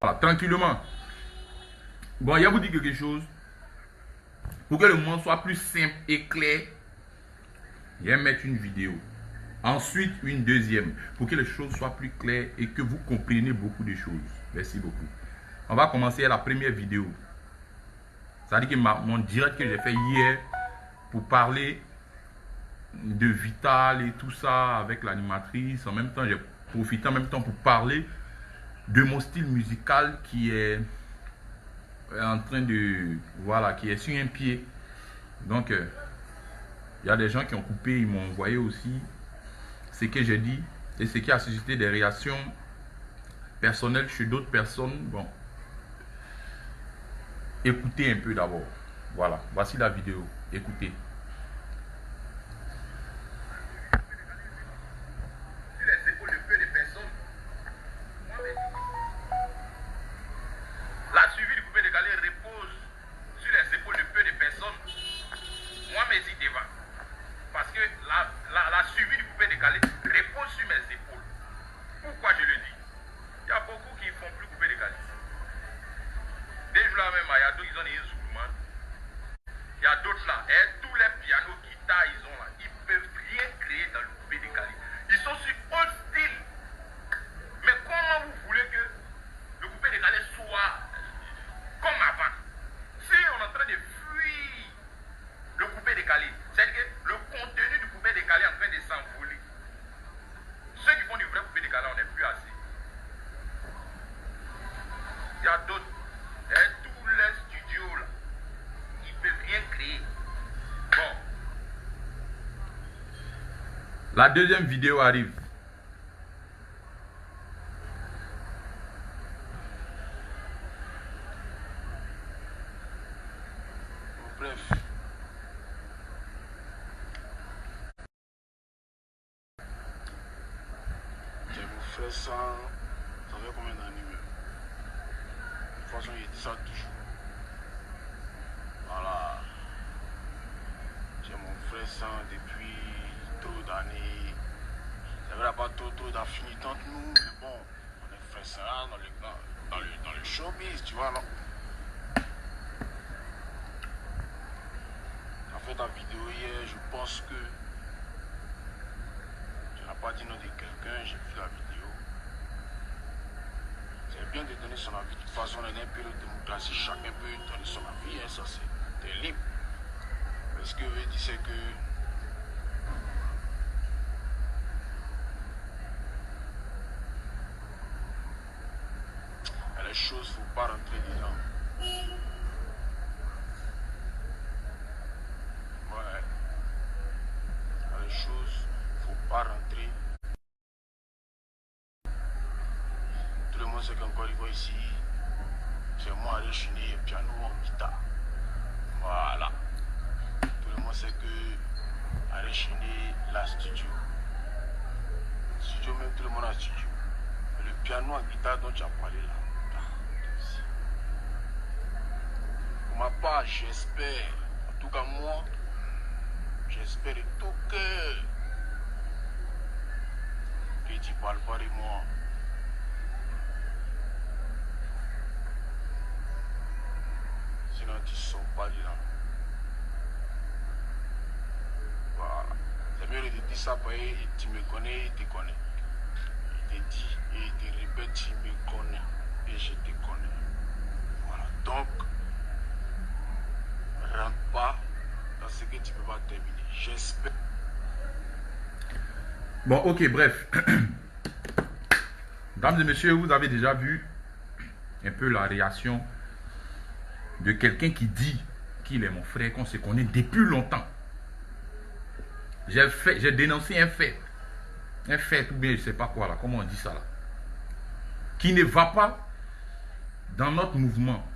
Voilà, tranquillement. Bon, il y a vous dire quelque chose. Pour que le monde soit plus simple et clair, je vais mettre une vidéo. Ensuite, une deuxième. Pour que les choses soient plus claires et que vous compreniez beaucoup de choses. Merci beaucoup. On va commencer à la première vidéo. Ça veut dire que mon direct que j'ai fait hier pour parler de Vital et tout ça avec l'animatrice. En même temps, j'ai profité en même temps pour parler de mon style musical qui est en train de... Voilà, qui est sur un pied. Donc, il y a des gens qui ont coupé, ils m'ont envoyé aussi ce que j'ai dit et ce qui a suscité des réactions personnelles chez d'autres personnes. Bon, écoutez un peu d'abord. Voilà, voici la vidéo. Écoutez. La suivi du coupé décalé repose sur les épaules de peu de personnes. Moi, mes idées devant. Parce que la suivi du coupé décalé repose sur mes épaules. Pourquoi je le dis? Il y a beaucoup qui ne font plus couper décalé. Des jours là même, il y a d'autres qui ont des instruments. Il y a d'autres là. Et tous les pianos, guitares, ils ont là. Ils ne peuvent rien créer dans le coupé décalé. Ils sont sur autre style. Mais comment vous voulez que le coupé décalé soit comme avant? Si on est en train de fuir le coupé décalé, c'est-à-dire que le contenu du coupé décalé est en train de s'envoler. Ceux qui font du vrai coupé décalé, on n'est plus assez. Il y a d'autres. Et tous les studios là, ils ne peuvent rien créer. Bon. La deuxième vidéo arrive. Bref. J'ai vous fait ça fait combien d'années même? De toute façon, il dit ça toujours. Voilà. J'ai mon frère ça depuis trop d'années. C'est vrai, pas trop d'affinité entre nous, mais bon, on est frère ça dans le showbiz, tu vois, non? En fait, la vidéo hier, je pense que je n'ai pas dit non de quelqu'un, j'ai vu la vidéo. C'est bien de donner son avis. De toute façon, on est un peu de démocratie, chacun peut donner son avis, hein, ça c'est libre. Mais ce que je veux dire, c'est que les choses, il ne faut pas rentrer dedans. Ouais. Les choses, il ne faut pas rentrer. Tout le monde sait qu'encore il va ici, c'est moi aller chiner piano en guitare. Voilà. Tout le monde sait que aller chiner la studio. Studio même, tout le monde a studio. Mais le piano en guitare dont tu as parlé là. Pour ma part, j'espère, en tout cas moi, j'espère de tout cœur que tu ne parles pas de moi. Sinon tu ne sors pas de là. Voilà. C'est mieux de te dire ça parce que tu me connais, il te connaît. Il te dit et il te répète, tu me connais et je te connais. Voilà. Donc, rentre pas dans ce que tu ne peux pas terminer. J'espère. Bon, ok, bref. Mesdames et messieurs, vous avez déjà vu un peu la réaction de quelqu'un qui dit qu'il est mon frère, qu'on se connaît depuis longtemps. J'ai dénoncé un fait. Un fait ou bien je ne sais pas quoi là, comment on dit ça là. Qui ne va pas dans notre mouvement.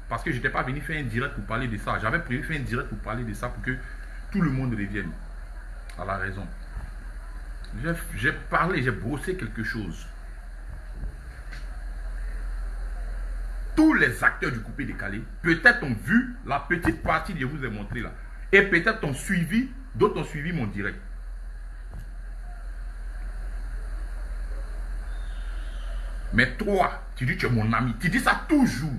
Parce que je n'étais pas venu faire un direct pour parler de ça. J'avais prévu faire un direct pour parler de ça pour que tout le monde revienne à la raison. J'ai parlé, j'ai brossé quelque chose. Tous les acteurs du coupé décalé, peut-être ont vu la petite partie que je vous ai montré là. Et peut-être ont suivi, d'autres ont suivi mon direct. Mais toi, tu dis que tu es mon ami. Tu dis ça toujours.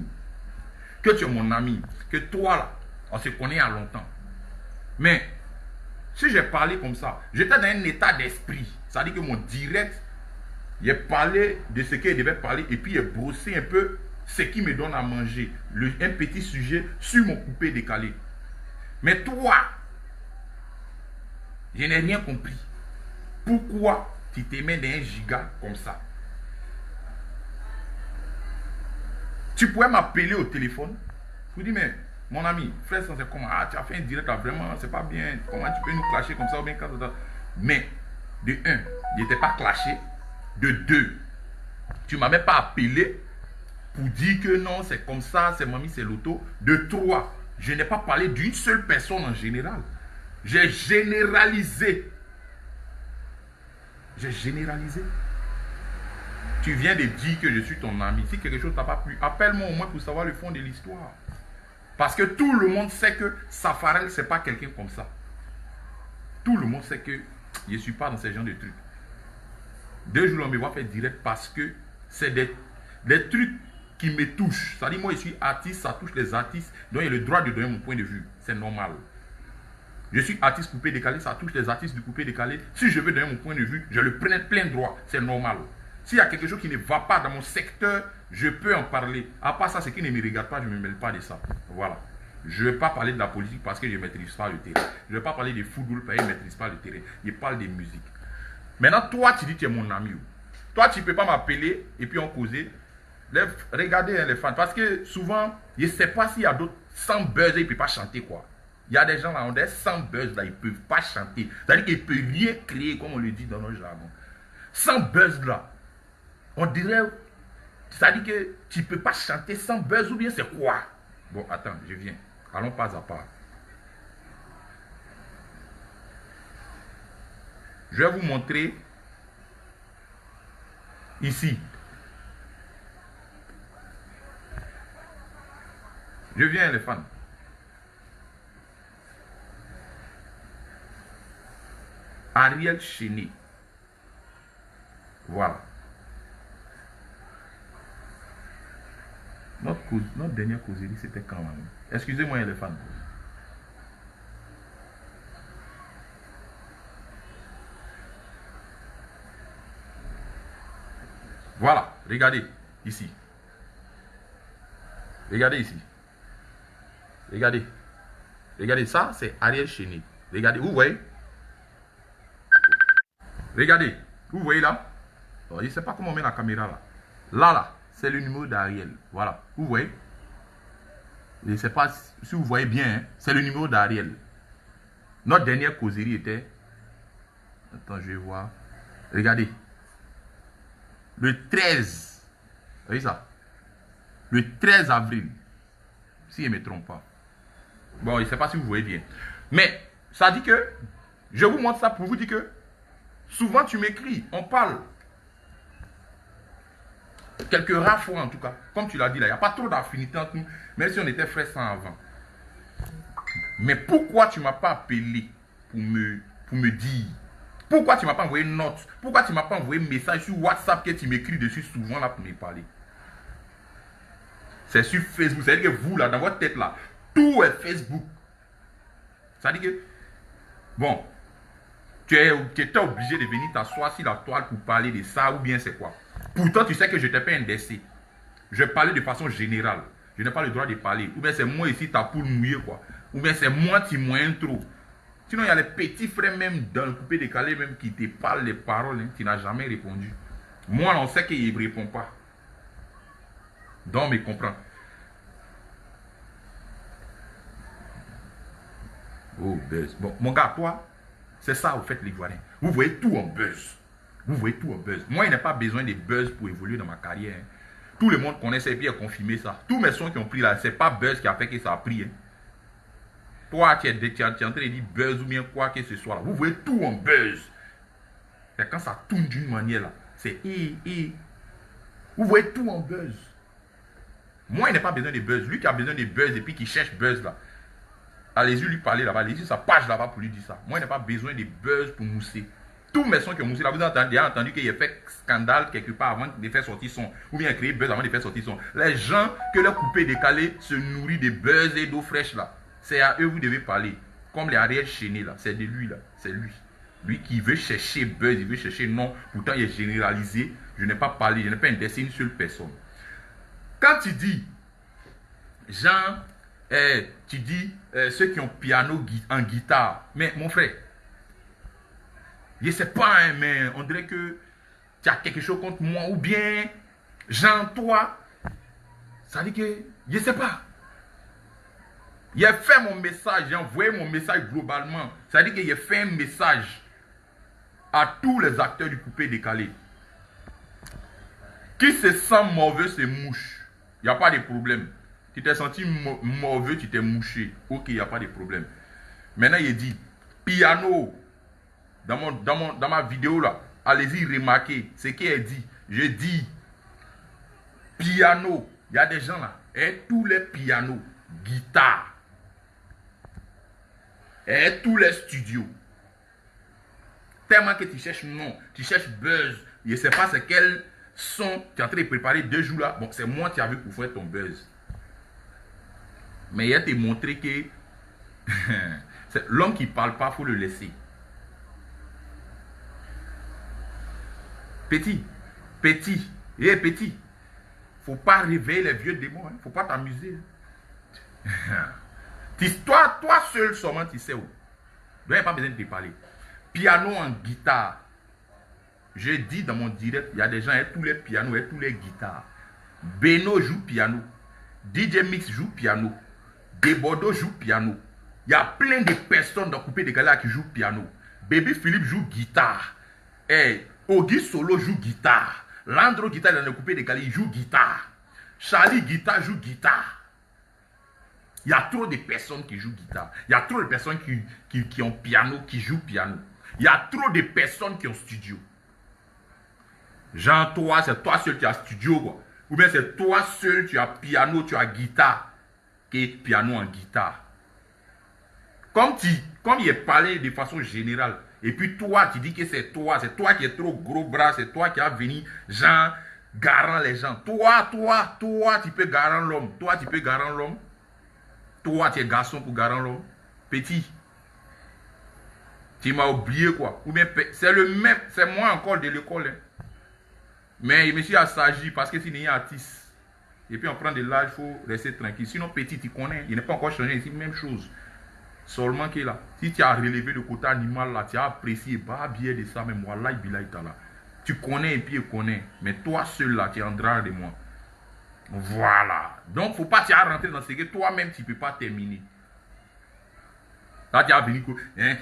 Que tu es mon ami. Que toi, là, on se connaît à longtemps. Mais, si j'ai parlé comme ça, j'étais dans un état d'esprit. C'est-à-dire que mon direct, j'ai parlé de ce qu'il devait parler et puis j'ai brossé un peu ce qui me donne à manger. Un petit sujet sur mon coupé décalé. Mais toi, je n'ai rien compris. Pourquoi tu te mets dans un giga comme ça? Tu pourrais m'appeler au téléphone. Je vous dis, mais mon ami, frère, c'est comment? Ah, tu as fait un direct là, vraiment, c'est pas bien. Comment tu peux nous clasher comme ça ou bien quand ça? Mais, de un, je n'étais pas clashé. De deux, tu ne m'as même pas appelé pour dire que non, c'est comme ça, c'est mamie, c'est l'auto. De trois, je n'ai pas parlé d'une seule personne en général. J'ai généralisé. J'ai généralisé. Tu viens de dire que je suis ton ami. Si quelque chose ne t'a pas plu, appelle-moi au moins pour savoir le fond de l'histoire. Parce que tout le monde sait que Safarel, ce n'est pas quelqu'un comme ça. Tout le monde sait que je ne suis pas dans ce genre de trucs. 2 jours, on me voit faire direct parce que c'est des trucs qui me touchent. C'est-à-dire, moi, je suis artiste, ça touche les artistes. Donc, il y a le droit de donner mon point de vue. C'est normal. Je suis artiste coupé décalé, ça touche les artistes du coupé décalé. Si je veux donner mon point de vue, je le prends plein droit. C'est normal. S'il y a quelque chose qui ne va pas dans mon secteur, je peux en parler. À part ça, ce qui ne me regarde pas, je ne me mêle pas de ça. Voilà. Je ne vais pas parler de la politique parce que je ne maîtrise pas le terrain. Je ne vais pas parler de football parce que je ne maîtrise pas le terrain. Je parle de musique. Maintenant, toi, tu dis que tu es mon ami. Toi, tu ne peux pas m'appeler et puis on causer. Regardez hein, les fans. Parce que souvent, je ne sais pas s'il y a d'autres sans buzz, ils ne peuvent pas chanter quoi. Il y a des gens là, on est sans buzz là, ils ne peuvent pas chanter. C'est-à-dire qu'ils ne peuvent rien créer, comme on le dit dans notre jargon. Sans buzz là, on dirait, c'est-à-dire que tu ne peux pas chanter sans buzz ou bien c'est quoi? Bon, attends, je viens. Allons pas à pas. Je vais vous montrer ici. Je viens les fans. Ariel Chéné. Voilà. Notre dernière causerie, c'était quand même. Excusez-moi les fans. Voilà, regardez ici. Regardez ici. Regardez. Regardez, ça, c'est Ariel Chéné. Regardez, vous voyez? Regardez, vous voyez là? Je ne sais pas comment on met la caméra là. Là, c'est le numéro d'Ariel. Voilà, vous voyez? Je ne sais pas si vous voyez bien, hein? C'est le numéro d'Ariel. Notre dernière causerie était... Attends, je vais voir. Regardez. Le 13. Vous voyez ça? Le 13 avril. Si je ne me trompe pas. Bon, je ne sais pas si vous voyez bien. Mais, ça dit que... Je vous montre ça pour vous dire que... Souvent, tu m'écris. On parle. Quelques rares fois, en tout cas. Comme tu l'as dit là, il n'y a pas trop d'affinité entre nous. Même si on était frères sans avant. Mais pourquoi tu ne m'as pas appelé pour me dire? Pourquoi tu ne m'as pas envoyé une note? Pourquoi tu ne m'as pas envoyé un message sur WhatsApp que tu m'écris dessus souvent là pour me parler? C'est sur Facebook. C'est-à-dire que vous là, dans votre tête là, tout est Facebook. C'est-à-dire que, bon, tu étais obligé de venir t'asseoir sur la toile pour parler de ça ou bien c'est quoi? Pourtant, tu sais que je t'ai pas indexé. Je parlais de façon générale. Je n'ai pas le droit de parler. Ou bien c'est moi ici, ta poule mouillée quoi. Ou bien c'est moi qui moyen trop. Sinon, il y a les petits frères même dans le coupé décalé même qui te parlent les paroles, hein, qui n'a jamais répondu. Moi, on sait qu'il ne répond pas. Donc, mais comprends. Oh, buzz. Bon, mon gars, toi, c'est ça, au fait, l'Ivoirien. Vous voyez tout en buzz. Vous voyez tout en buzz. Moi, il n'y a pas besoin de buzz pour évoluer dans ma carrière. Hein. Tout le monde connaît ça et puis a confirmé ça. Tous mes sons qui ont pris là, c'est pas buzz qui a fait que ça a pris. Hein. Toi, tu es en train de dire buzz ou bien quoi que ce soit là. Vous voyez tout en buzz. Et quand ça tourne d'une manière là, c'est Vous voyez tout en buzz. Moi, il n'a pas besoin de buzz. Lui qui a besoin de buzz et puis qui cherche buzz là. Allez-y lui parler là-bas. Allez-y sa page là-bas pour lui dire ça. Moi, il n'a pas besoin de buzz pour mousser. tous mes sons qui ont moussé là, vous avez déjà entendu qu'il a fait scandale quelque part avant de faire sortir son, ou bien créer buzz avant de faire sortir son. Les gens que le coupé décalé se nourrit de buzz et d'eau fraîche là, c'est à eux que vous devez parler. Comme les Ariel Chéné là, c'est de lui là, c'est lui. Lui qui veut chercher buzz, il veut chercher non, pourtant il est généralisé. Je n'ai pas parlé, je n'ai pas indexé une seule personne. Quand tu dis, Jean, tu dis ceux qui ont piano en guitare, mais mon frère, je ne sais pas, hein, mais on dirait que tu as quelque chose contre moi, ou bien, Jean, toi, ça dit que, je ne sais pas. Il a fait mon message, j'ai envoyé mon message globalement. Ça dit qu'il a fait un message à tous les acteurs du coupé décalé. Qui se sent mauvais se mouche. Il n'y a pas de problème. Tu t'es senti mauvais, tu t'es mouché. Ok, il n'y a pas de problème. Maintenant, il dit, piano. Dans ma vidéo là, allez-y remarquer ce qu'il a dit. Je dis, piano. Il y a des gens là, et tous les pianos, guitare. Et tous les studios. Tellement que tu cherches non, tu cherches buzz. Je ne sais pas c'est quel son tu es en train de préparer 2 jours là. Bon, c'est moi qui as vu pour faire ton buzz. Mais il a te montré que l'homme qui ne parle pas, il faut le laisser. Petit, petit, petit. Faut pas réveiller les vieux démons. Faut pas t'amuser. Toi seul seulement, tu sais où. Tu n'as pas besoin de te parler. Piano en guitare. Je dis dans mon direct, il y a des gens avec tous les pianos et tous les guitares. Beno joue piano. DJ Mix joue piano. Debordo joue piano. Il y a plein de personnes dans Coupé Décalé qui jouent piano. Baby Philippe joue guitare. Ogi Solo joue guitare. Landro Guitare dans le Coupé Décalé, il joue guitare. Charlie Guitare joue guitare. Il y a trop de personnes qui jouent guitare. Il y a trop de personnes qui ont piano, qui jouent piano. Il y a trop de personnes qui ont studio. Jean, toi, c'est toi seul qui as studio, quoi. Ou bien c'est toi seul, tu as piano, tu as guitare. Qui est piano en guitare. Comme il est parlé de façon générale. Et puis toi, tu dis que c'est toi qui es trop gros bras, c'est toi qui as venu, Jean, garant les gens. Toi, tu peux garant l'homme. Toi, tu peux garant l'homme. Toi, tu es garçon pour garant l'homme. Petit. Tu m'as oublié quoi. Ou bien, c'est le même, c'est moi encore de l'école. Hein. Mais je me suis assagi parce que s'il y a un artiste. Et puis on prend de l'âge, il faut rester tranquille. Sinon, petit, tu connais. Il n'est pas encore changé ici, même chose. Seulement que là, si tu as relevé le côté animal là, tu as apprécié, pas bien de ça, mais moi, là, tu connais et puis tu connais. Mais toi seul là, tu es en drap de moi. Voilà. Donc, il ne faut pas rentrer dans ce que toi-même, tu ne peux pas terminer. Là, tu as venu. Hein,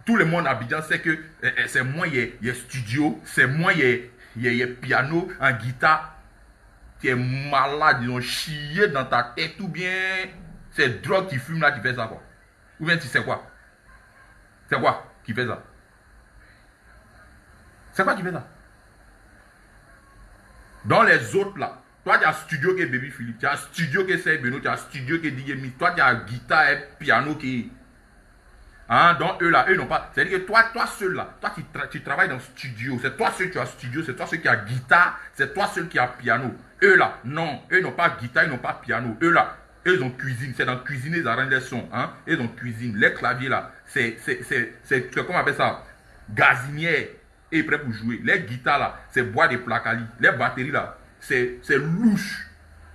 tout le monde à Abidjan sait que c'est moi, il y a studio, c'est moi, il y a piano, en guitare. Tu es malade, ils ont chié dans ta tête, ou bien c'est drogue qui fume là, qui fait ça quoi. Ou bien tu sais quoi? C'est quoi qui fait ça? C'est quoi qui fait ça? Dans les autres là, toi tu as studio qui est Baby Philippe, tu as studio qui est Serge Beno, tu as studio qui est DJ Mi, toi tu as guitare et piano qui est... Hein, donc eux là, eux n'ont pas... C'est-à-dire que toi seul là, toi tu travailles dans le studio, c'est toi seul qui as studio, c'est toi seul qui as guitare, c'est toi seul qui as piano. Eux là, non, eux n'ont pas guitare, ils n'ont pas piano. Eux là, eux ont cuisine, c'est dans la cuisine, ils arrangent les sons, hein. Ils ont cuisine, les claviers là, c'est comment on appelle ça? Gazinière, et prêt pour jouer. Les guitares là, c'est bois de placali. Les batteries là, c'est louche.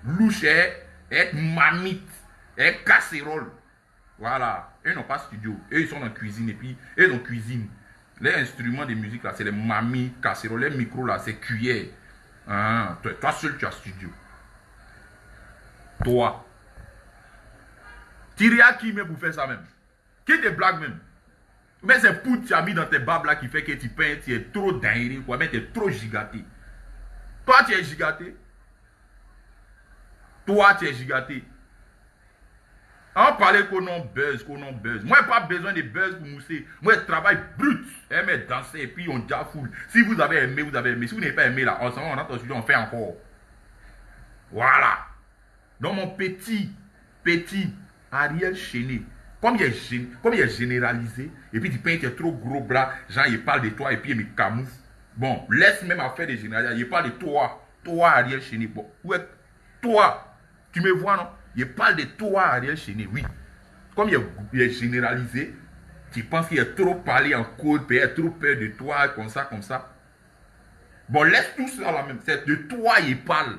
Louche est mamite, est casserole. Voilà, eux n'ont pas studio, eux ils sont dans la cuisine et puis eux ont cuisine. Les instruments de musique là, c'est les mamies, casseroles, les micros là, c'est cuillère. Hein, toi seul tu as studio. Toi. Tu à qui même pour faire ça même? Qui te blague même? Mais c'est pour tu as mis dans tes babes là qui fait que tu peins, tu es trop dingue quoi, mais tu es trop gigaté. Toi tu es gigaté. Toi tu es gigaté. On parlait qu'on a buzz, Moi, je n'ai pas besoin de buzz pour mousser. Moi, je travaille brut. Aimer danser et puis on déjà foule. Si vous avez aimé, vous avez aimé. Si vous n'avez pas aimé, là, on s'en va, on rentre au studio, on fait encore. Voilà. Donc, mon petit Ariel Chéné, Comme il est généralisé, et puis tu penses qu'il a trop gros bras, genre il parle de toi et puis il me camoufle. Bon, laisse même à faire des généralisations. Il parle de toi. Toi, Ariel Chéné. Bon, ouais, toi. Tu me vois, non? Il parle de toi, Ariel Chéné, oui. Comme il est généralisé, tu penses qu'il a trop parlé en code, il a trop peur de toi, comme ça, comme ça. Bon, laisse tout ça là même. C'est de toi il parle.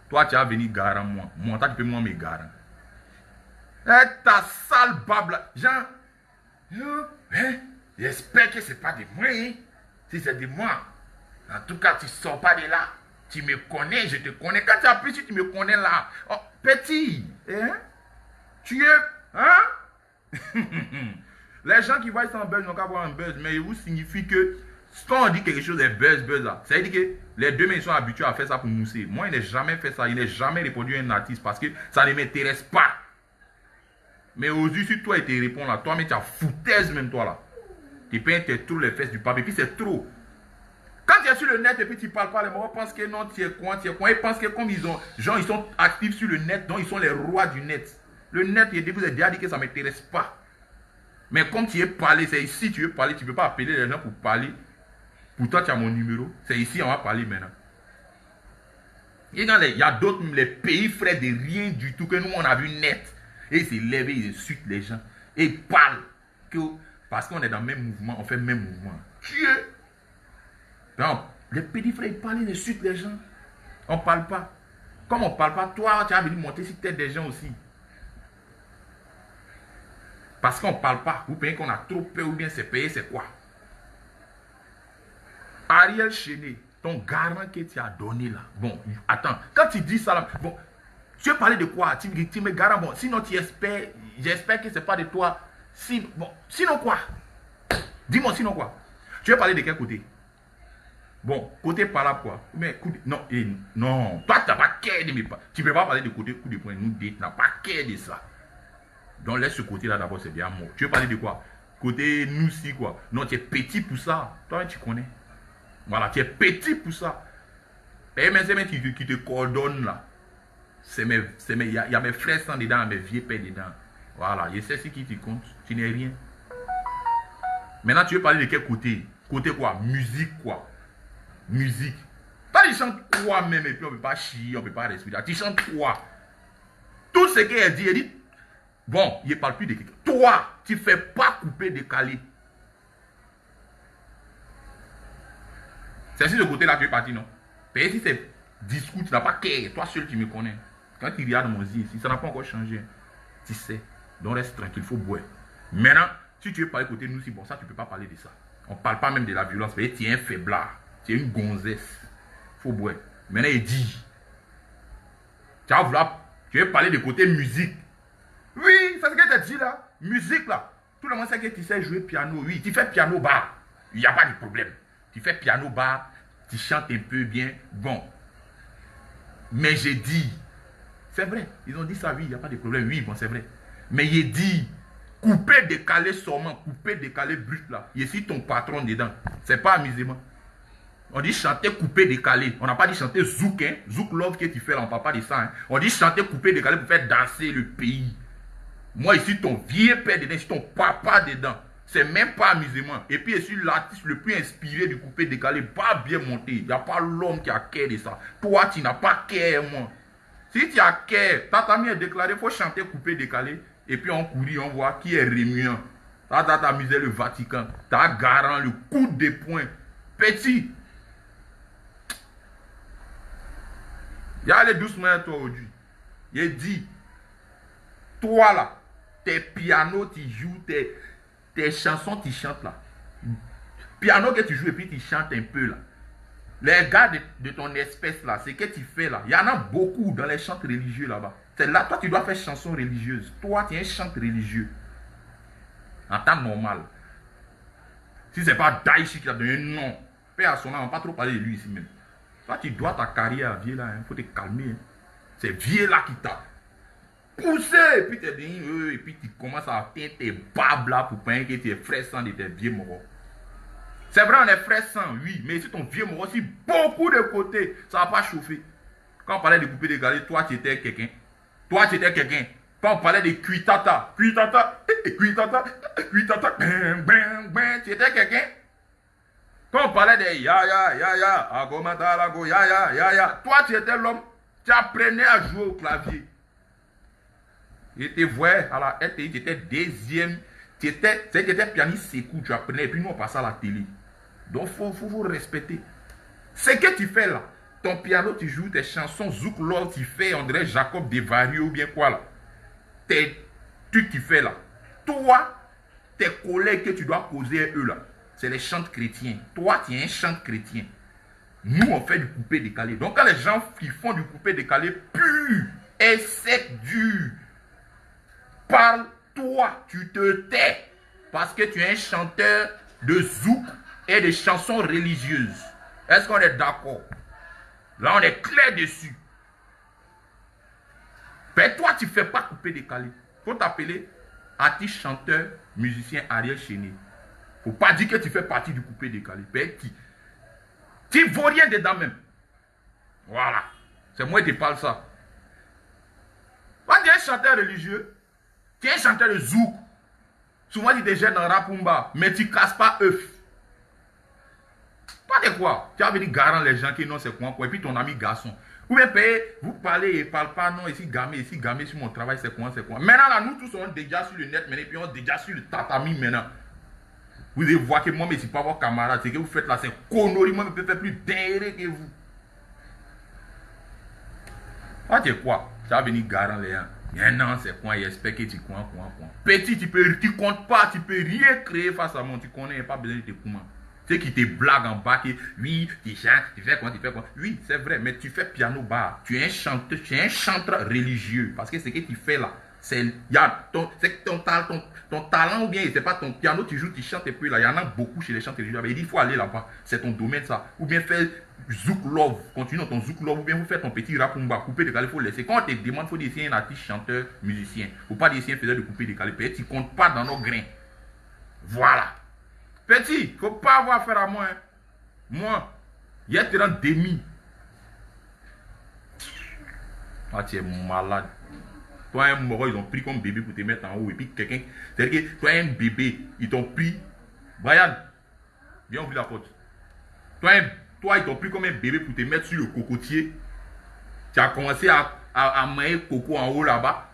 Toi, tu as venu garant moi. Moi, tu peux moi me garant. Eh, ta sale bable là. Genre, hein? J'espère que ce n'est pas de moi. Hein? Si c'est de moi. En tout cas, tu ne sors pas de là. Tu me connais, je te connais. Quand tu as appris, tu me connais là. Oh, petit. Hein? Tu es. Hein? Les gens qui voient ça en buzz n'ont qu'à voir un buzz. Mais il vous signifie que quand on dit quelque chose est buzz là, ça veut dire que les deux ils sont habitués à faire ça pour mousser. Moi, il n'a jamais fait ça. Il n'a jamais répondu à un artiste parce que ça ne m'intéresse pas. Mais aujourd'hui, si toi, il te répond là, toi, mais tu as foutaise même toi là. Tu peux être trop les fesses du pape et puis c'est trop. Quand tu es sur le net et puis tu ne parles pas, les gens pensent que non, tu es quoi. Ils pensent que comme ils sont actifs sur le net, donc ils sont les rois du net. Le net, il vous a déjà dit que ça ne m'intéresse pas. Mais comme tu es parlé, c'est ici tu veux parler, tu ne peux pas appeler les gens pour parler. Pourtant, tu as mon numéro. C'est ici, on va parler maintenant. Et il y a d'autres, les pays frères de rien du tout que nous, on a vu net. Et ils se lèvent, ils insultent les gens. Et ils parlent. Parce qu'on est dans le même mouvement, on fait le même mouvement. Dieu! Donc, les petits frères, ils parlent, ils insultent les gens. On ne parle pas. Comme on ne parle pas, toi, tu as venu monter sur tête des gens aussi. Parce qu'on ne parle pas. Vous pensez qu'on a trop peur ou bien c'est payé, c'est quoi? Ariel Chéné, ton garant que tu as donné là. Bon, attends, quand tu dis ça là, bon, tu veux parler de quoi? Tu me garant, bon, sinon tu espères, j'espère que ce n'est pas de toi. Sinon quoi? Dis-moi sinon quoi? Tu veux parler de quel côté? Bon, côté par là quoi? Mais non, non, toi tu n'as pas qu'à de mes pas. Tu ne peux pas parler de côté coup de poing, nous tu n'as pas qu'à de ça. Donc laisse ce côté là d'abord, c'est bien mort. Tu veux parler de quoi? Côté nous si quoi? Non, tu es petit pour ça. Toi tu connais. Voilà, tu es petit pour ça. Et même c'est qui te coordonne là. Il y a mes frères sans dedans, mes vieux pères dedans. Voilà, je sais ce qui te compte. Tu n'es rien. Maintenant, tu veux parler de quel côté? Côté quoi? Musique quoi? Musique. Toi, tu chantes quoi même et puis on ne peut pas chier, on ne peut pas respirer. Tu chantes quoi? Tout ce qu'elle dit, elle dit. Bon, il ne parle plus de quelqu'un. Toi, tu ne fais pas couper décalé. C'est sur ce côté-là que tu es parti, non? Mais si c'est discours, tu n'as pas qu'à. Toi seul, tu me connais. Quand tu regardes mon yeux ici, ça n'a pas encore changé. Tu sais. Donc reste tranquille, il faut boire. Maintenant, si tu veux parler côté nous, si bon, ça, tu ne peux pas parler de ça. On ne parle pas même de la violence. Mais tu es un faiblard. Tu es une gonzesse. Il faut boire. Maintenant, il dit. Tu veux parler de côté musique. Oui, c'est ce que tu as dit là. Musique là. Tout le monde sait que tu sais jouer piano. Oui, tu fais piano bar. Il n'y a pas de problème. Tu fais piano bar, tu chantes un peu bien. Bon. Mais j'ai dit, c'est vrai, ils ont dit ça, oui, il n'y a pas de problème. Oui, bon, c'est vrai. Mais j'ai dit, couper, décaler seulement, couper, décaler brut là. Je suis ton patron dedans. C'est pas amusement. On dit chanter, couper, décaler. On n'a pas dit chanter zouk, hein. Zouk love que tu fais là, on ne parle pas de ça. Hein. On dit chanter, couper, décaler pour faire danser le pays. Moi, je suis ton vieux père dedans, je suis ton papa dedans. C'est même pas amusement. Et puis, je suis l'artiste le plus inspiré du coupé décalé, pas bien monté. Il n'y a pas l'homme qui a cœur de ça. Toi, tu n'as pas cœur, moi. Si tu as cœur, ta famille est déclarée, il faut chanter coupé décalé. Et puis, on courit, on voit qui est rémuant. Ça t'a amusé le Vatican. T'as garant le coup de poing. Petit. Il y a les doucement à toi aujourd'hui. Il dit, toi là, tes pianos, tu joues, tes chansons, tu chantes là. Piano que tu joues et puis tu chantes un peu là. Les gars de ton espèce là, c'est que tu fais là. Il y en a beaucoup dans les chants religieux là-bas. C'est là, toi tu dois faire chanson religieuse. Toi tu es un chant religieux. En temps normal. Si c'est pas Daichi qui t'a donné un nom, père à son nom, on va pas trop parler de lui ici même. Toi tu dois ta carrière vieux là, il faut te calmer. Hein. C'est vieux là qui t'a poussé, et puis tu dit, et puis tu commences à atteindre tes babes là pour penser que tu es frère sang de tes vieux morts. C'est vrai, on est frère sang, oui, mais si ton vieux mort aussi, beaucoup de côtés, ça va pas chauffer. Quand on parlait de couper des galets, toi tu étais quelqu'un. Toi tu étais quelqu'un. Quand on parlait de Kuitata, Kuitata, Kuitata, Kuitata, ben, ben, ben, tu étais quelqu'un. Quand on parlait de ya, Agomata, Lago, ya, toi tu étais l'homme, tu apprenais à jouer au clavier. Et tu voyais à la RTI, tu étais deuxième, tu étais pianiste Sekou, tu apprenais, et puis nous on passait à la télé. Donc il faut vous respecter. Ce que tu fais là, ton piano, tu joues tes chansons, Zouk Lord, tu fais, on dirait Jacob Desvarieux ou bien quoi là. Tes trucs que tu fais là. Toi, tes collègues que tu dois causer eux là, c'est les chants chrétiens. Toi, tu es un chant chrétien. Nous, on fait du coupé décalé. Donc quand les gens qui font du coupé décalé pur et sec, dur, parle, toi, tu te tais. Parce que tu es un chanteur de zouk et de chansons religieuses. Est-ce qu'on est d'accord? Là, on est clair dessus. Mais toi, tu ne fais pas couper décalé. Il faut t'appeler artiste, chanteur, musicien Ariel Chéné. Il ne faut pas dire que tu fais partie du coupé décalé. Mais tu ne vaux rien dedans même. Voilà. C'est moi qui te parle ça. Toi, tu es un chanteur religieux. Tu es un chanteur de zouk. Souvent, tu te jettes dans Rapumba. Mais tu ne casses pas œuf. Pas de quoi. Tu as venu garant les gens qui n'ont c'est quoi. Et puis ton ami garçon. Vous pouvez payer, vous parlez et parle pas, non, ici gamé sur mon travail, c'est quoi, c'est quoi. Maintenant, là, nous tous sommes déjà sur le net, maintenant, et puis on est déjà sur le tatami maintenant. Vous allez voir que moi, mais c'est pas vos camarades, c'est que vous faites là, c'est connerie, moi, je peux faire plus dingue que vous. Ah, tu quoi? Tu as venu garant les gens. Maintenant, c'est quoi, il espère que tu quoi. Petit, tu comptes pas, tu peux rien créer face à moi, tu connais, pas besoin de te comment. Tu sais qui te blague en bas, qui, oui, tu chantes, tu fais quoi. Oui, c'est vrai, mais tu fais piano bar. Tu es un chanteur, chanteur religieux. Parce que ce que tu fais là, c'est ton talent ou bien, c'est pas ton piano, tu joues, tu chantes et puis là, il y en a beaucoup chez les chanteurs religieux. Il dit, il faut aller là-bas, c'est ton domaine ça. Ou bien faire Zouk Love, continue dans ton Zouk Love, ou bien vous faites ton petit rapumba, couper décalé, il faut laisser. Quand on te demande, il faut dire un artiste, chanteur, musicien. Ou pas dire un faiseur de couper décalé. Peut-être tu ne comptes pas dans nos grains. Voilà. Petit, il ne faut pas avoir affaire à moi. Hein. Moi, il y a un demi. Ah, tu es malade. Toi, un mort, ils ont pris comme bébé pour te mettre en haut. Et puis quelqu'un, c'est-à-dire que toi, un bébé, ils t'ont pris. Brian, viens ouvrir la porte. Toi, ils t'ont pris comme un bébé pour te mettre sur le cocotier. Tu as commencé à manger coco en haut là-bas.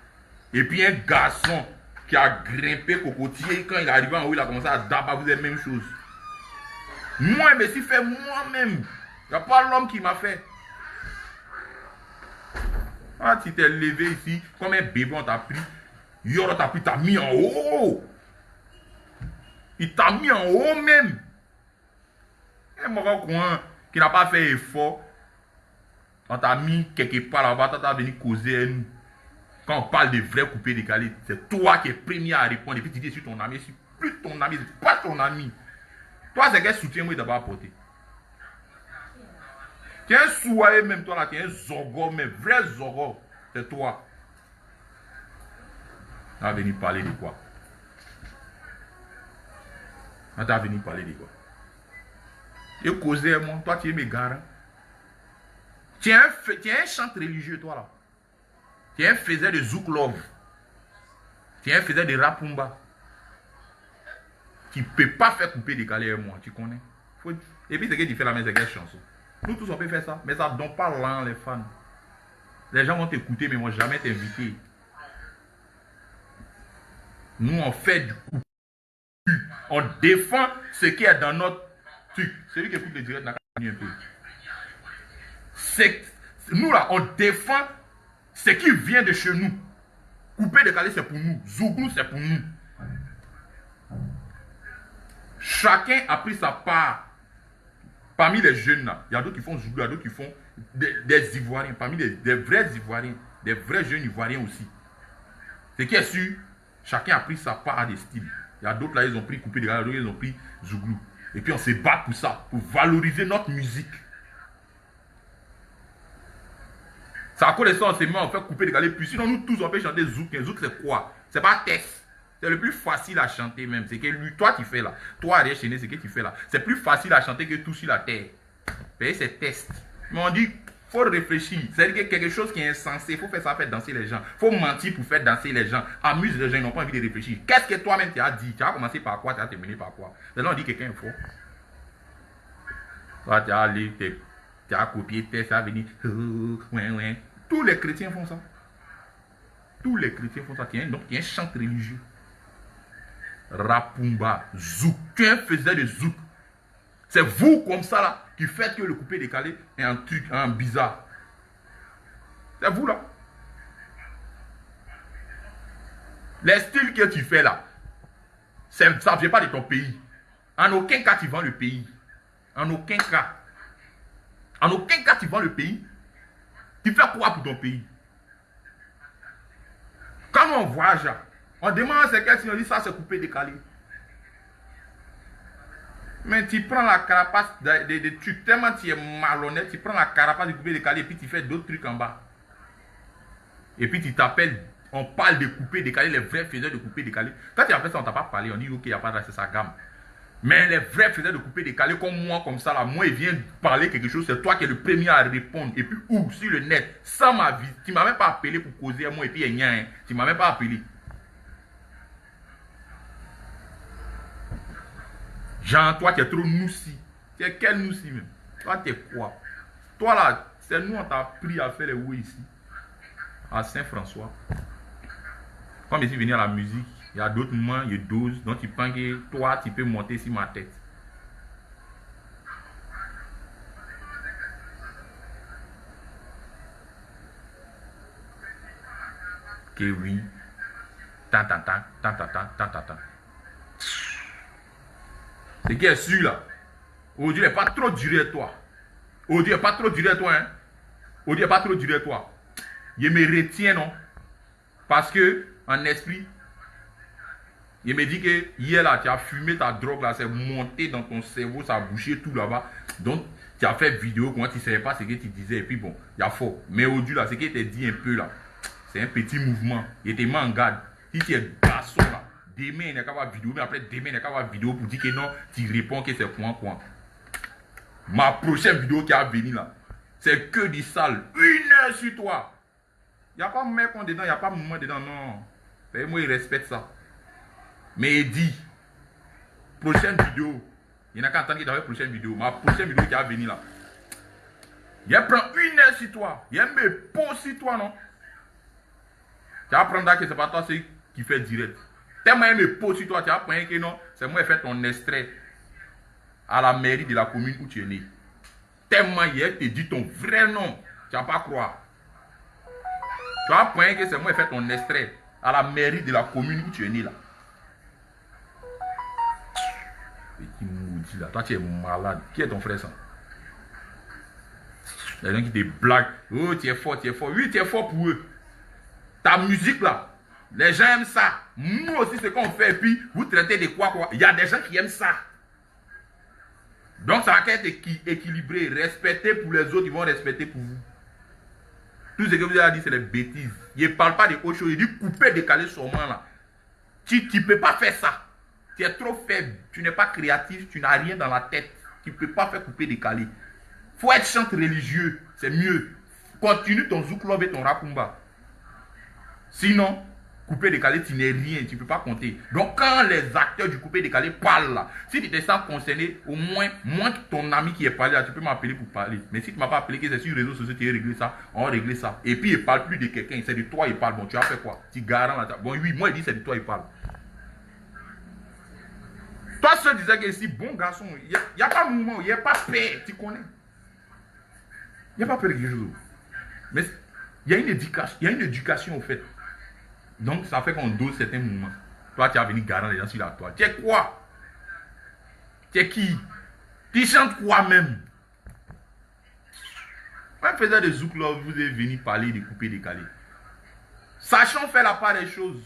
Et puis un garçon qui a grimpé cocotier, quand il est arrivé en haut, il a commencé à dabat, vous êtes la même chose. Moi, je me suis fait moi-même. Il n'y a pas l'homme qui m'a fait. Ah, tu t'es levé ici, comme un bébé, on t'a pris. Yoro t'a pris, t'a mis en haut. Il t'a mis en haut même. Un Marocain qui n'a pas fait effort, on t'a mis quelque part là-bas, t'as venu causer nous. Quand on parle de vrai coupé décalé, c'est toi qui es premier à répondre. Et puis tu dis sur ton ami, c'est plus ton ami, c'est pas ton ami. Toi, c'est quel soutien moi d'abord apporter. Tu es un souhaité même, toi là, tu es un zorgo, mais vrai zorgo, c'est toi. Tu as venu parler de quoi? Tu as venu parler de quoi? Tu es causé, moi, toi tu es mes garants. Tu es un chant religieux, toi là. Tu es un faiseur de Zouk Love. Tu es un faiseur de Rapumba. Tu ne peux pas faire couper décalé avec moi, tu connais. Et puis ce que tu fais là, c'est quelle chanson. Nous tous on peut faire ça, mais ça ne donne pas l'an les fans. Les gens vont t'écouter, mais ils ne vont jamais t'inviter. Nous on fait du coup. On défend ce qui est dans notre truc. Celui qui écoute le direct n'a qu'à un peu. Nous là, on défend ce qui vient de chez nous. Couper décalé, c'est pour nous. Zouglou, c'est pour nous. Chacun a pris sa part. Parmi les jeunes là, il y a d'autres qui font Zouglou, il y a d'autres qui font des Ivoiriens. Parmi des vrais Ivoiriens, des vrais jeunes Ivoiriens aussi. Ce qui est sûr, chacun a pris sa part à des styles. Il y a d'autres là, ils ont pris couper décalé, d'autres ils ont pris Zouglou. Et puis on se bat pour ça, pour valoriser notre musique. C'est à cause de ça, on se met, on fait couper décalé. Puis sinon, nous tous, on peut chanter Zouk. Zouk, c'est quoi? C'est pas test. C'est le plus facile à chanter même. C'est que lui, toi, tu fais là. Toi, Ariel Chéné, c'est que tu fais là. C'est plus facile à chanter que tout sur la terre. C'est test. Mais on dit, faut réfléchir. C'est-à-dire que quelque chose qui est insensé, il faut faire ça, faire danser les gens. Il faut mentir pour faire danser les gens. Amuse les gens, ils n'ont pas envie de réfléchir. Qu'est-ce que toi-même tu as dit? Tu as commencé par quoi? Tu as terminé par quoi? Maintenant, on dit que quelqu'un est faux. Toi, tu as allé, tu as copié, ça a venu. Ouais. Tous les chrétiens font ça. Tous les chrétiens font ça. Donc, il y a un chant religieux. Rapumba, zouk. Quelqu'un faisait des zouk. C'est vous comme ça là qui faites que le coupé décalé est un truc, un bizarre. C'est vous là. Les styles que tu fais là, ça ne vient pas de ton pays. En aucun cas tu vends le pays. En aucun cas. En aucun cas tu vends le pays. Tu fais quoi pour ton pays? Quand on voyage là, on demande à quelqu'un si on dit ça c'est coupé décalé. Mais tu prends la carapace, tellement tu es malhonnête, tu prends la carapace du coupé décalé et puis tu fais d'autres trucs en bas. Et puis tu t'appelles, on parle de coupé décalé, les vrais faiseurs de coupé décalé. Quand tu as fait ça, on t'a pas parlé, on dit ok, il n'y a pas de c'est sa gamme. Mais les vrais faiseurs de coupé décalé, comme moi, comme ça, là, moi, il vient parler quelque chose, c'est toi qui es le premier à répondre. Et puis où? Sur le net, sans ma vie. Tu ne m'as même pas appelé pour causer à moi et puis il y a rien. Tu ne m'as même pas appelé. Jean, toi, tu es trop noussi. Tu es quel noussi même? Toi, tu es quoi? Toi, là, c'est nous, on t'a appris à faire les oui ici. À Saint-François. Comme je suis venu à la musique, il y a d'autres moments, il y a 12, donc tu penses que toi, tu peux monter sur ma tête. Que oui. Tant. Ce qui est sûr là, aujourd'hui n'est pas trop duré à toi. Aujourd'hui n'est pas trop duré à toi, hein. Aujourd'hui n'est pas trop duré à toi. Je me retiens, non? Parce que, en esprit, il me dit que hier là, tu as fumé ta drogue là, c'est monté dans ton cerveau, ça a bouché tout là-bas. Donc, tu as fait vidéo, comment tu ne savais pas ce que tu disais, et puis bon, il y a faux. Mais aujourd'hui là, ce qui était dit un peu là, c'est un petit mouvement. Il te met en garde. Si tu es garçon là, demain il n'y a qu'à avoir vidéo, mais après demain il n'y a qu'à avoir vidéo pour dire que non, tu réponds que c'est quoi. Ma prochaine vidéo qui a venu là, c'est que du sale. 1 heure sur toi. Il n'y a pas de mec dedans, il n'y a pas de moment dedans, non. Mais moi, il respecte ça. Mais il dit, prochaine vidéo, il n'y a qu'à attendre qu'il y ait une prochaine vidéo. Ma prochaine vidéo qui a venu là, il prend 1 heure sur toi. Il me pose sur toi, non? Tu vas prendre que ce n'est pas toi qui fait direct. Tellement il me pose sur toi, tu vas prendre que non, c'est moi qui fais ton extrait à la mairie de la commune où tu es né. Tellement il te dit ton vrai nom, tu ne vas pas croire. Tu vas prendre que c'est moi qui fais ton extrait à la mairie de la commune où tu es né là. Petit maudit là, toi tu es malade. Qui est ton frère ça? Les gens qui te blaguent. Oh, tu es fort. Oui, tu es fort pour eux. Ta musique là, les gens aiment ça. Nous aussi, ce qu'on fait, et puis vous traitez de quoi. Il y a des gens qui aiment ça. Donc ça va être équilibré. Respecter pour les autres, ils vont respecter pour vous. Tout ce que vous avez dit, c'est des bêtises. Il ne parle pas de autre chose. Il dit couper, décaler sûrement là. Tu ne peux pas faire ça. Tu es trop faible. Tu n'es pas créatif. Tu n'as rien dans la tête. Tu ne peux pas faire couper, décaler. Il faut être chante religieux. C'est mieux. Continue ton zouk love et ton rapumba. Sinon, coupé décalé, tu n'es rien, tu ne peux pas compter. Donc, quand les acteurs du coupé décalé parlent là, si tu te sens concerné, au moins que ton ami qui est parlé là, tu peux m'appeler pour parler. Mais si tu ne m'as pas appelé, que c'est sur les réseaux sociaux, tu as réglé ça, on va régler ça. Et puis, il ne parle plus de quelqu'un, c'est de toi, il parle. Bon, tu as fait quoi? Tu garant là. Bon, oui, moi, il dit c'est de toi, il parle. Toi seul disais que ici, bon garçon, il n'y a pas de mouvement, il n'y a pas de paix, tu connais. Il n'y a pas peur de quelque chose. Mais il y a une éducation au fait. Donc, ça fait qu'on dose certains mouvements. Toi, tu as venu garant les gens sur la toile. Tu es quoi? Tu es qui? Tu chantes quoi même? Quand je faisais des zouk love, vous êtes venu parler de couper décalé. Sachons faire la part des choses.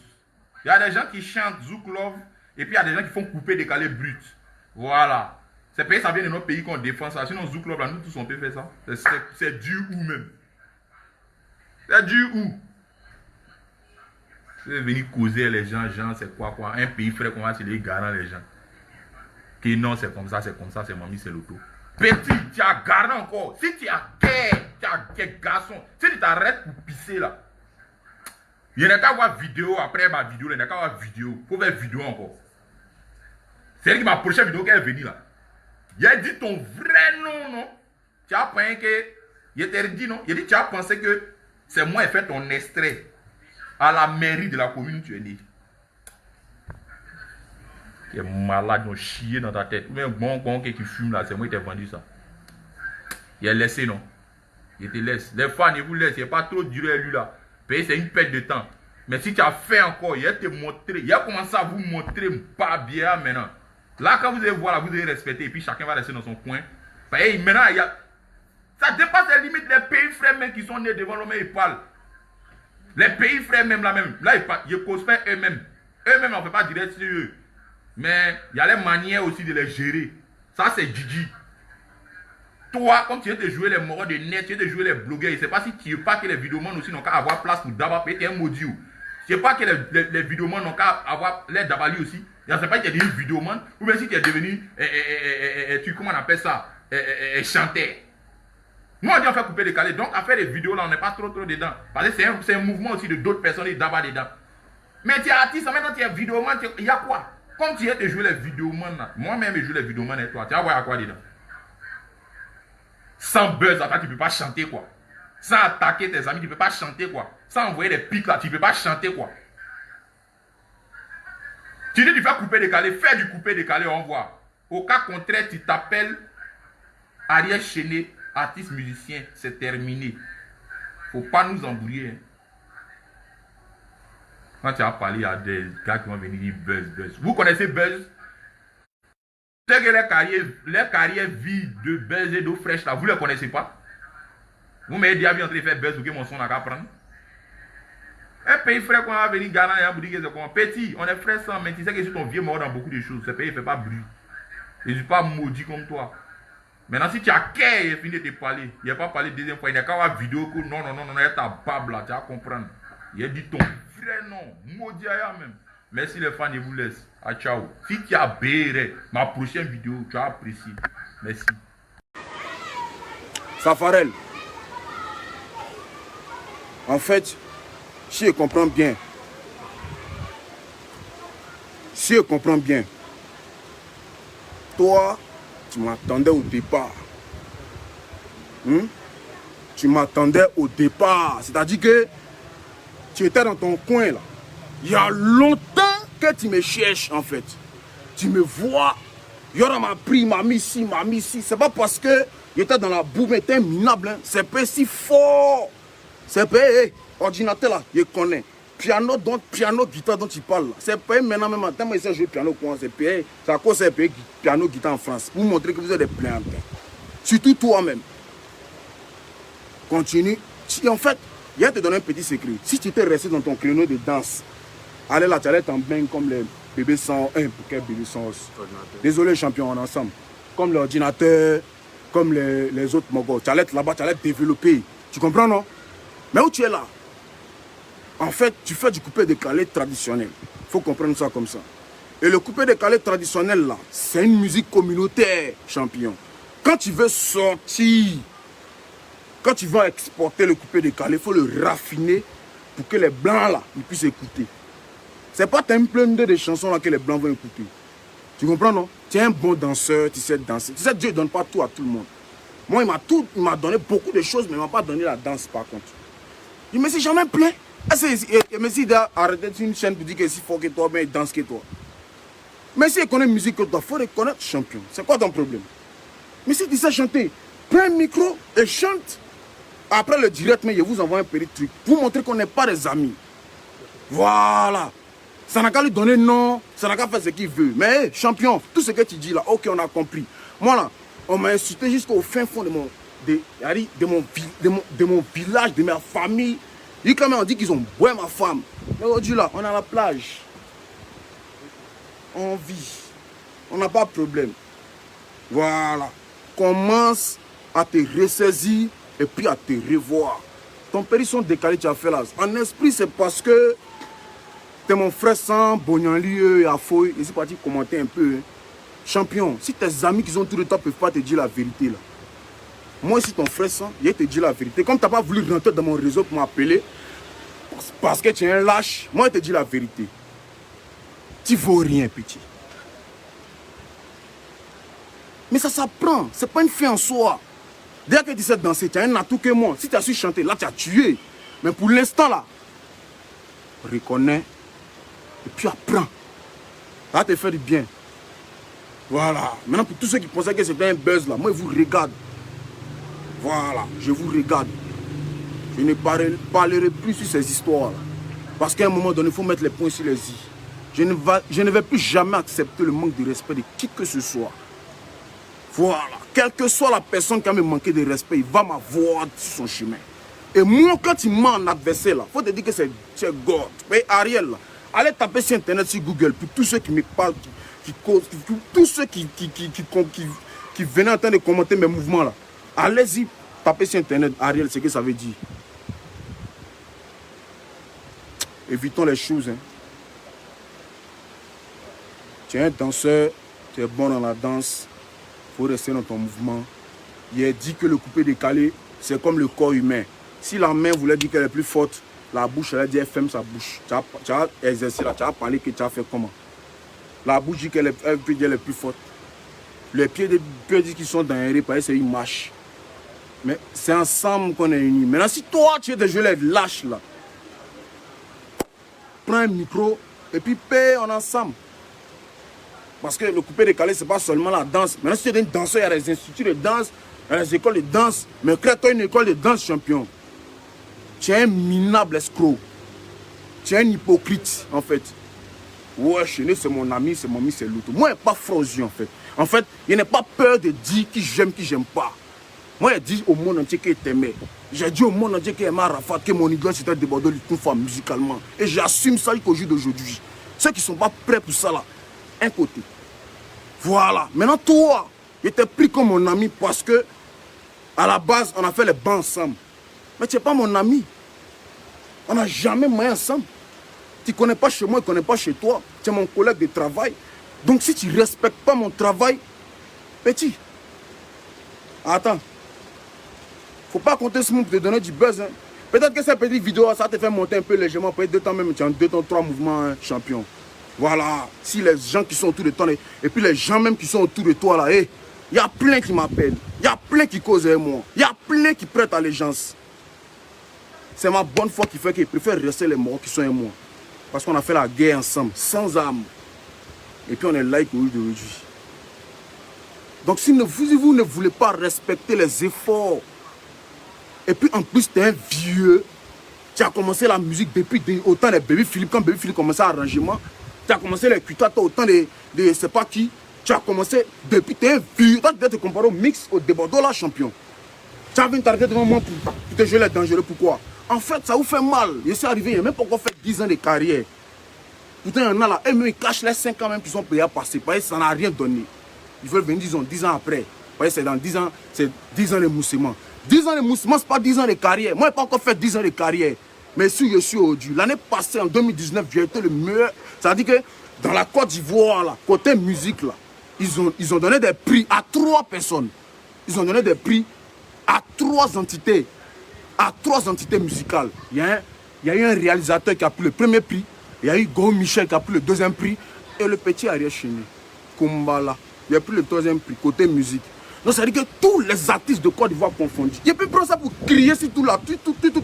Il y a des gens qui chantent zouk love et puis il y a des gens qui font couper décalé brut. Voilà. C'est parce que ça vient de notre pays qu'on défend ça. Sinon, zouk love, là, nous tous on peut faire ça. C'est dur où même? C'est dur où? Vous êtes venu causer les gens, c'est quoi? Un pays frère qu'on va se les garant les gens. Que non, c'est comme ça, c'est mamie, c'est l'auto. Petit, tu as garé encore. Si tu as quel garçon, si tu t'arrêtes pour pisser là, il n'y a qu'à voir vidéo après ma vidéo, il n'y a qu'à voir vidéo. Il faut faire vidéo encore. C'est elle qui m'a prochaine vidéo qu'elle est venue là. Il a dit ton vrai nom, non? Tu as pensé que. Il t'a dit non? Il a dit tu as pensé que c'est moi qui ai fait ton extrait à la mairie de la commune où tu es né. Tu es malade, ils ont chié dans ta tête. Ou bien bon qui fume là, c'est moi qui t'ai vendu ça. Il a laissé, non? Il te laisse. Les fans, ils vous laissent. Il n'y a pas trop duré lui là. Payer, c'est une perte de temps. Mais si tu as fait encore, il a te montré. Il a commencé à vous montrer pas bien maintenant. Là, quand vous allez voir, là, vous allez respecter. Et puis chacun va rester dans son coin. Et maintenant, il y a. Ça dépasse les limites des pays frères même qui sont nés devant l'homme et ils parlent. Les pays frères même là même. Là, ils causent pas eux-mêmes. Eux-mêmes, on ne fait pas direct sur eux. Mais il y a les manières aussi de les gérer. Ça, c'est Gigi. Toi, comme tu viens de jouer les morts de net, tu viens de jouer les blogueurs, je ne sais pas si tu ne veux pas que les vidéomans aussi n'ont qu'à avoir place pour d'abord payer un maudit. Je ne sais pas que les vidéomans n'ont qu'à avoir les dabali aussi. Je ne sais pas si tu es devenu vidéoman ou bien si tu es devenu, comment on appelle ça, chanteur. Nous, on dit on fait couper décaler. Donc, à faire des vidéos là, on n'est pas trop dedans. Parce que c'est un mouvement aussi de d'autres personnes qui d'abord dedans. Mais tu es artiste, maintenant tu es vidéoman, il y a quoi? Comme tu viens de jouer les vidéomans là, moi-même je joue les vidéomans et toi, tu vas voir à quoi dedans? Sans buzz, attends, tu ne peux pas chanter quoi. Sans attaquer tes amis, tu ne peux pas chanter quoi. Sans envoyer des pics là, tu ne peux pas chanter quoi. Tu dis tu fais couper décaler, fais du couper décaler, on voit. Au cas contraire, tu t'appelles Ariel Chené, artiste musicien, c'est terminé. Faut pas nous embrouiller. Hein. Quand tu as parlé à des gars qui vont venir dire buzz. Vous connaissez buzz? C'est que les carrières vides de buzz et d'eau fraîche là, vous ne les connaissez pas? Vous m'avez déjà vu en train de faire buzz pour que mon son n'a qu'à prendre. Un pays frère qu'on va venir gagnant et vous dire que c'est comment? Petit, on est frère sans, mais tu sais que si ton vieux mort dans beaucoup de choses, ce pays ne fait pas bruit. Je ne suis pas maudit comme toi. Maintenant, si tu as qu'à fini de te parler, il n'a pas parlé deuxième fois, il n'a qu'à avoir vidéo que non, il y a ta bab là, tu vas comprendre. Il a dit ton vrai nom, maudit à même. Merci les fans, je vous laisse. Ah, ciao. Si tu as béret, ma prochaine vidéo, tu as apprécié. Merci. Safarel. En fait, si je comprends bien, toi, tu m'attendais au départ. Tu m'attendais au départ. C'est-à-dire que tu étais dans ton coin là. Il y a longtemps que tu me cherches en fait. Tu me vois. Yora m'a pris, m'a mis ici. C'est pas parce que j'étais dans la boue, mais t'es minable. Hein. C'est pas si fort. C'est pas ordinateur là, je connais. Piano, guitare dont tu parles là. C'est pas maintenant même. Tellement ils jouer piano quoi. C'est payé. C'est à cause c'est payé piano, guitare en France. Pour montrer que vous êtes des plaignants. Surtout toi-même. Continue. En fait, il y a te donner un petit secret. Si tu étais resté dans ton créneau de danse, allez là, tu allais t'en baigner comme les bébés sans pour quel bébé sans os. Désolé champion, on est ensemble. Comme l'ordinateur, comme les autres mogols. Tu allais être là-bas, tu allais te développer. Tu comprends non? Mais où tu es là? En fait, tu fais du coupé décalé traditionnel. Il faut comprendre ça comme ça. Et le coupé décalé traditionnel là, c'est une musique communautaire, champion. Quand tu veux sortir, quand tu veux exporter le coupé décalé, il faut le raffiner pour que les blancs là, ils puissent écouter. C'est pas un plein de chansons là que les blancs vont écouter. Tu comprends non? Tu es un bon danseur, tu sais danser. Tu sais, Dieu ne donne pas tout à tout le monde. Moi, il m'a donné beaucoup de choses, mais il ne m'a pas donné la danse par contre. Il me s'est jamais plaint. Il me s'est arrêté une chaîne pour dire que si fort que toi, mais il danse que toi. Mais si il connaît musique que toi, il faut reconnaître champion. C'est quoi ton problème? Mais si tu sais chanter, prends un micro et chante. Après le direct, mais je vous envoie un petit truc. Vous montrer qu'on n'est pas des amis. Voilà. Ça n'a qu'à lui donner non, ça n'a qu'à faire ce qu'il veut. Mais hey, champion, tout ce que tu dis là, ok, on a compris. Moi là, on m'a insulté jusqu'au fin fond de mon village, de ma famille. Et quand même, on dit qu'ils ont boué ma femme. Mais aujourd'hui là, on est à la plage. On vit. On n'a pas de problème. Voilà. Commence à te ressaisir et puis à te revoir. Ton périsson décalé, tu as fait là. En esprit, c'est parce que t'es mon frère sans Bonyanli et Afoy. Ils sont partis commenter un peu. Hein. Champion, si tes amis qui sont tout le temps ne peuvent pas te dire la vérité là. Moi, si ton frère sent, il te dit la vérité. Comme tu n'as pas voulu rentrer dans mon réseau pour m'appeler, parce que tu es un lâche, moi, je te dis la vérité. Tu ne vaux rien, petit. Mais ça s'apprend. Ce n'est pas une fin en soi. Dès que tu sais danser, tu as un atout que moi. Si tu as su chanter, là, tu as tué. Mais pour l'instant, là, reconnais et puis apprends. Ça va te faire du bien. Voilà. Maintenant, pour tous ceux qui pensaient que c'était un buzz, là, moi, je vous regarde. Voilà, je vous regarde. Je ne parlerai plus sur ces histoires-là. Parce qu'à un moment donné, il faut mettre les points sur les i. Je ne vais plus jamais accepter le manque de respect de qui que ce soit. Voilà. Quelle que soit la personne qui a me manqué de respect, il va m'avoir sur son chemin. Et moi, quand il m'a en adversaire, il faut te dire que c'est God. Mais Ariel, là, allez taper sur Internet, sur Google, pour tous ceux qui me parlent, tous ceux qui venaient en train de commenter mes mouvements là. Allez-y, tapez sur Internet, Ariel, c'est ce que ça veut dire. Évitons les choses. Hein. Tu es un danseur, tu es bon dans la danse, il faut rester dans ton mouvement. Il est dit que le coupé décalé, c'est comme le corps humain. Si la main voulait dire qu'elle est plus forte, la bouche, elle a dit elle ferme sa bouche. Tu as exercé là, tu as parlé que tu as fait comment. La bouche dit qu'elle peut dire elle est plus forte. Les pieds disent qu'ils sont dans un repas, c'est une marche. Mais c'est ensemble qu'on est unis. Maintenant, si toi, tu es déjà lâche là, prends un micro et puis paie en ensemble. Parce que le coupé décalé, ce n'est pas seulement la danse. Maintenant, si tu es un danseur, il y a des instituts de danse, il y a des écoles de danse. Mais crée-toi une école de danse, champion. Tu es un minable escroc. Tu es un hypocrite, en fait. Ouais, Chéné, c'est mon ami, c'est mon ami, c'est l'autre. Moi, je n'ai pas frosé, en fait. En fait, je n'ai pas peur de dire qui j'aime pas. Moi, je dis au monde entier qu'il t'aimait. J'ai dit au monde entier qu'il aimait Arafat, que mon idole c'était de Bordeaux, une fois musicalement. Et j'assume ça jusqu'au jour d'aujourd'hui. Ceux qui ne sont pas prêts pour ça, là, un côté. Voilà. Maintenant, toi, je t'ai pris comme mon ami parce que, à la base, on a fait les bancs ensemble. Mais tu n'es pas mon ami. On n'a jamais moyen ensemble. Tu ne connais pas chez moi, je ne connais pas chez toi. Tu es mon collègue de travail. Donc, si tu ne respectes pas mon travail, petit, attends. Faut pas compter sur moi pour te donner du buzz. Hein. Peut-être que cette petite vidéo, ça te fait monter un peu légèrement. Peut-être 2 temps même, tu as 2 temps, 3 mouvements, hein, champion. Voilà. Si les gens qui sont autour de toi, et puis les gens même qui sont autour de toi, là, il y a plein qui m'appellent. Il y a plein qui causent avec moi. Il y a plein qui prêtent allégeance. C'est ma bonne foi qui fait qu'ils préfèrent rester les morts qui sont avec moi. Parce qu'on a fait la guerre ensemble, sans armes. Et puis on est là aujourd'hui. Donc si vous ne voulez pas respecter les efforts, et puis en plus tu es un vieux, tu as commencé la musique depuis autant de Baby Philippe, quand Baby Philippe commençait l'arrangement, tu as commencé les Kutata autant de je sais pas qui, tu as commencé depuis, tu es un vieux, tu dois te comparer au mix, au débordant là, champion. Tu as venu t'arrêter devant moi pour te jouer les dangereux, pourquoi? En fait, ça vous fait mal. Je suis arrivé, il n'y a même pas encore fait 10 ans de carrière. Pourtant, il y en a là, ils cachent les 5 ans même qui sont payés à passer. Parce que ça n'a rien donné. Ils veulent venir, disons, 10 ans après. Parce que c'est dans 10 ans, c'est 10 ans de moussement. 10 ans de moussement, ce n'est pas 10 ans de carrière. Moi, je n'ai pas encore fait 10 ans de carrière. Mais si je suis aujourd'hui, l'année passée, en 2019, j'ai été le meilleur. Ça veut dire que dans la Côte d'Ivoire, là, côté musique, là, ils ont donné des prix à 3 personnes. Ils ont donné des prix à 3 entités. À 3 entités musicales. Il y a eu un réalisateur qui a pris le premier prix. Il y a eu Go Michel qui a pris le 2e prix. Et le petit Ariel Chéné, Kumbala, il a pris le 3e prix, côté musique. Donc ça veut dire que tous les artistes de Côte d'Ivoire confondus. Il peut prendre ça pour crier sur toute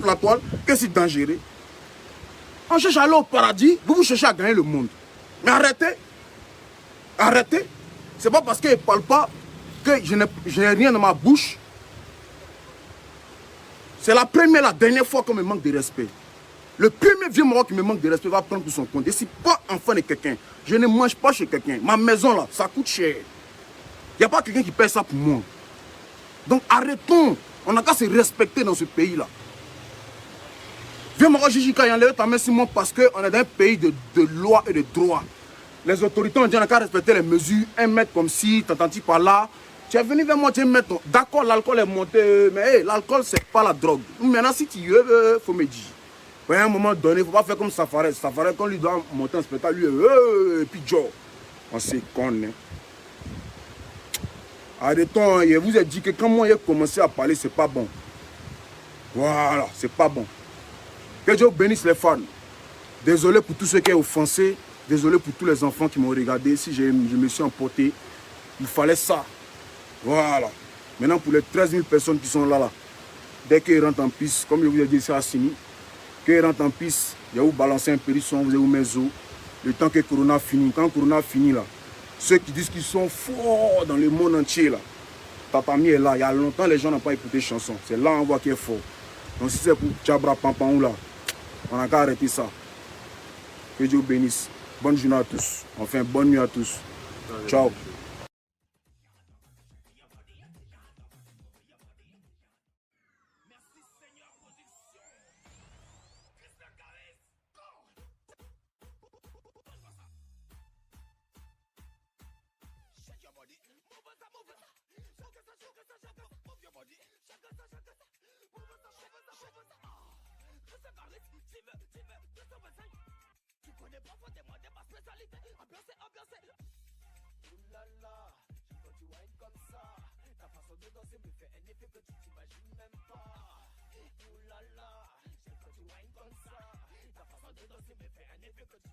la toile, que c'est dangereux. On cherche à aller au paradis, vous cherchez à gagner le monde. Mais arrêtez. Arrêtez. C'est pas parce qu'il ne parle pas que je n'ai rien dans ma bouche. C'est la dernière fois qu'on me manque de respect. Le premier vieux Maroc qui me manque de respect va prendre pour son compte. Je ne suis pas enfant de quelqu'un. Je ne mange pas chez quelqu'un. Ma maison là, ça coûte cher. Il n'y a pas quelqu'un qui paie ça pour moi. Donc arrêtons. On n'a qu'à se respecter dans ce pays-là. Vieux Maroc Jijika, il y a enlevé ta main sur moi parce qu'on est dans un pays de loi et de droit. Les autorités ont dit qu'on n'a qu'à respecter les mesures. 1 mètre comme ci, t'entends-tu par là. Tu es venu vers moi, tu es mettre. D'accord, l'alcool est monté, mais hey, l'alcool, c'est pas la drogue. Maintenant, si tu veux, il faut me dire. À un moment donné, il ne faut pas faire comme Safarès. Safarès, quand lui doit monter un spectacle, lui, et puis Joe. On se connaît. Arrêtons, je vous ai dit que quand moi j'ai commencé à parler, c'est pas bon. Voilà, c'est pas bon. Que Dieu bénisse les fans. Désolé pour tous ceux qui ont offensé. Désolé pour tous les enfants qui m'ont regardé. Si je me suis emporté, il fallait ça. Voilà. Maintenant, pour les 13 000 personnes qui sont là, dès qu'ils rentrent en piste, comme je vous ai dit, c'est Assini, qu'ils rentrent en piste, je vais vous balancer un périsson, vous allez vous mettre zo. Le temps que Corona finit. Quand Corona finit, là, ceux qui disent qu'ils sont forts dans le monde entier, là, Tatami est là. Il y a longtemps, les gens n'ont pas écouté chanson. C'est là on voit qu'il est fort. Donc si c'est pour Tchabra Pampaou, là, on n'a qu'à arrêter ça. Que Dieu bénisse. Bonne journée à tous. Enfin, bonne nuit à tous. Ciao. Tu connais pas, faut demander ma spécialité. Ambiance, ambiance. Oulala, quand tu whines comme ça, ta façon de danser me fait un effet que tu t'imagines même pas. Oulala, quand tu whines comme ça, ta façon de danser me fait un effet que tu